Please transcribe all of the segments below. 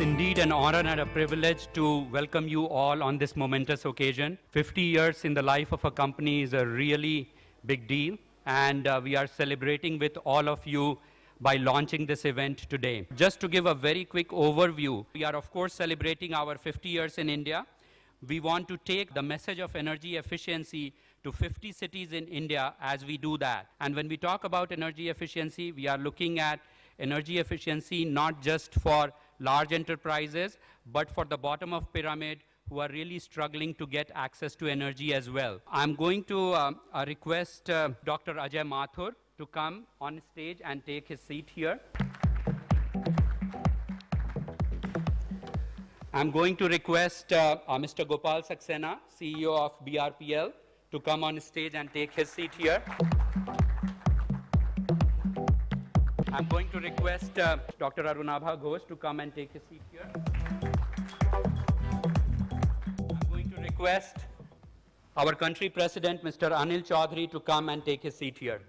It's indeed an honor and a privilege to welcome you all on this momentous occasion. 50 years in the life of a company is a really big deal, and we are celebrating with all of you by launching this event today. Just to give a very quick overview, we are of course celebrating our 50 years in India. We want to take the message of energy efficiency to 50 cities in India as we do that. And when we talk about energy efficiency, we are looking at energy efficiency not just for large enterprises, but for the bottom of pyramid who are really struggling to get access to energy as well. I'm going to request Dr. Ajay Mathur to come on stage and take his seat here. I'm going to request Mr. Gopal Saxena, CEO of BRPL, to come on stage and take his seat here. I'm going to request Dr. Arunabha Ghosh to come and take his seat here. I'm going to request our country president, Mr. Anil Chaudhury, to come and take his seat here.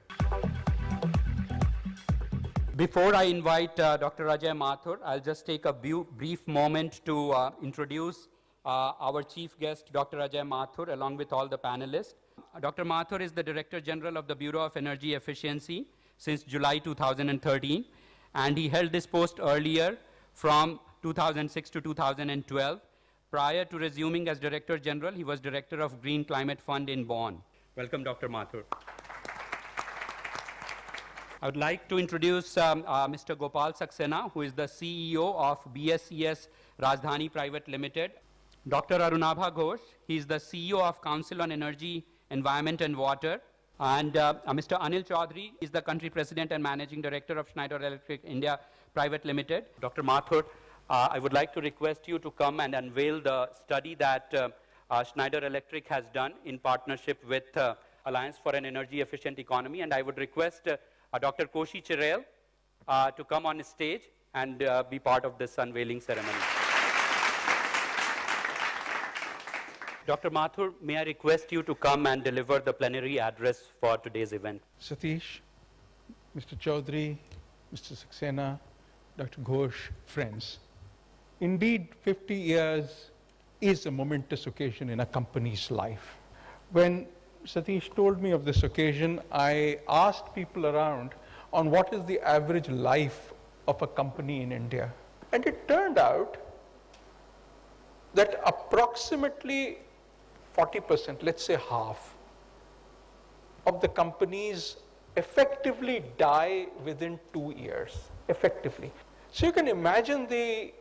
Before I invite Dr. Ajay Mathur, I'll just take a brief moment to introduce our chief guest, Dr. Ajay Mathur, along with all the panelists. Dr. Mathur is the Director General of the Bureau of Energy Efficiency since July 2013, and he held this post earlier from 2006 to 2012. Prior to resuming as Director General, he was Director of Green Climate Fund in Bonn. Welcome, Dr. Mathur. I would like to introduce Mr. Gopal Saxena, who is the CEO of BSES Rajdhani Private Limited. Dr. Arunabha Ghosh, he is the CEO of Council on Energy, Environment and Water. And Mr. Anil Chaudhury is the Country President and Managing Director of Schneider Electric India Private Limited. Dr. Mathur, I would like to request you to come and unveil the study that Schneider Electric has done in partnership with Alliance for an Energy Efficient Economy. And I would request Dr. Koshi Chirel to come on stage and be part of this unveiling ceremony. Dr. Mathur, may I request you to come and deliver the plenary address for today's event? Satish, Mr. Chaudhury, Mr. Saxena, Dr. Ghosh, friends. Indeed, 50 years is a momentous occasion in a company's life. When Satish told me of this occasion, I asked people around on what is the average life of a company in India. And it turned out that approximately 40%, let's say half, of the companies effectively die within 2 years, effectively. So you can imagine the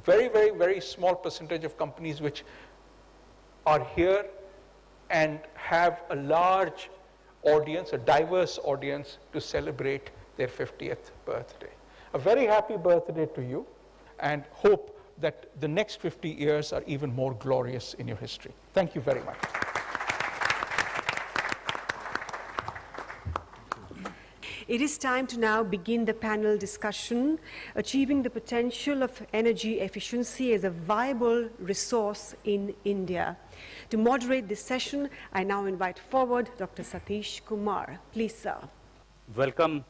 very, very, very small percentage of companies which are here and have a large audience, a diverse audience to celebrate their 50th birthday. A very happy birthday to you, and hope that the next 50 years are even more glorious in your history. Thank you very much. It is time to now begin the panel discussion, achieving the potential of energy efficiency as a viable resource in India. To moderate this session, I now invite forward Dr. Satish Kumar. Please, sir. Welcome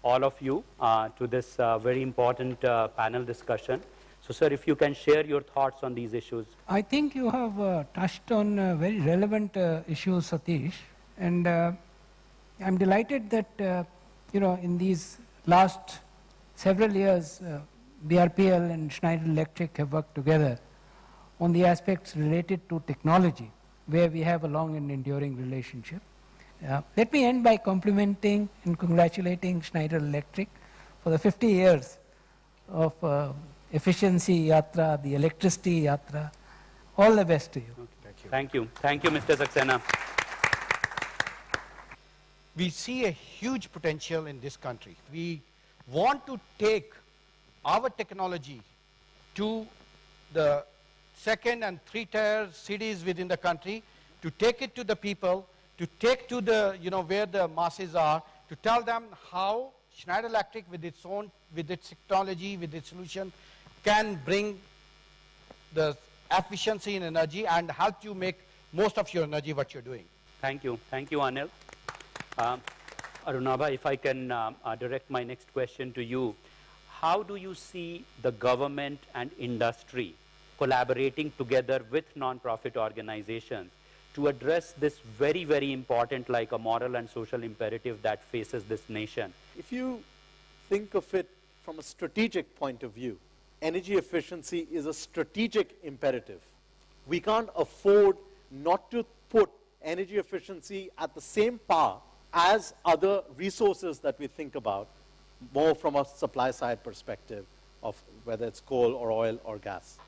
all of you to this very important panel discussion. So, sir, if you can share your thoughts on these issues. I think you have touched on very relevant issues, Satish, and I'm delighted that in these last several years, BRPL and Schneider Electric have worked together on the aspects related to technology, where we have a long and enduring relationship. Let me end by complimenting and congratulating Schneider Electric for the 50 years of Efficiency Yatra, the Electricity Yatra. All the best to you. Okay, thank you. Thank you, Mr. Saxena. We see a huge potential in this country. We want to take our technology to the second and third tier cities within the country, to take it to the people, to take to the, where the masses are, to tell them how Schneider Electric with its technology, with its solution, can bring the efficiency in energy and help you make most of your energy what you're doing. Thank you. Thank you, Anil. Arunabha, if I can direct my next question to you. how do you see the government and industry collaborating together with non-profit organizations to address this very, very important, like a moral and social imperative that faces this nation? If you think of it from a strategic point of view, energy efficiency is a strategic imperative. We can't afford not to put energy efficiency at the same par as other resources that we think about, more from a supply side perspective of whether it's coal or oil or gas.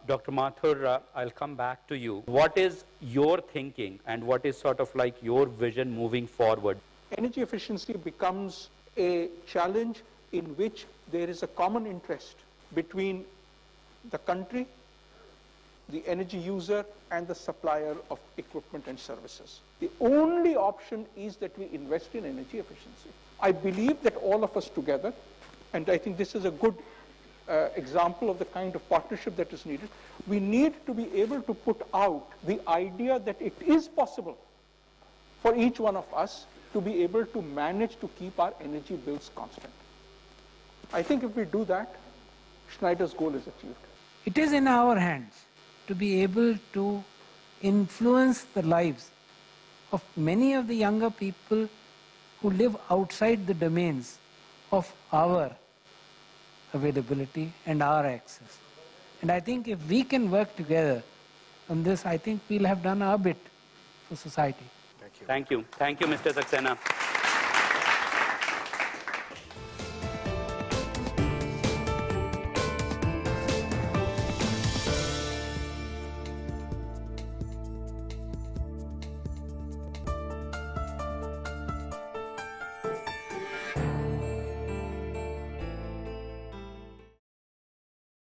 Dr. Mathur, I'll come back to you. What is your thinking and what is sort of like your vision moving forward? Energy efficiency becomes a challenge in which there is a common interest between the country, the energy user, and the supplier of equipment and services. The only option is that we invest in energy efficiency. I believe that all of us together, and I think this is a good example of the kind of partnership that is needed, we need to be able to put out the idea that it is possible for each one of us to be able to manage to keep our energy bills constant. I think if we do that, Schneider's goal is achieved. It is in our hands to be able to influence the lives of many of the younger people who live outside the domains of our availability and our access. And I think if we can work together on this, I think we'll have done our bit for society. Thank you. Thank you. Thank you, Mr. Saxena.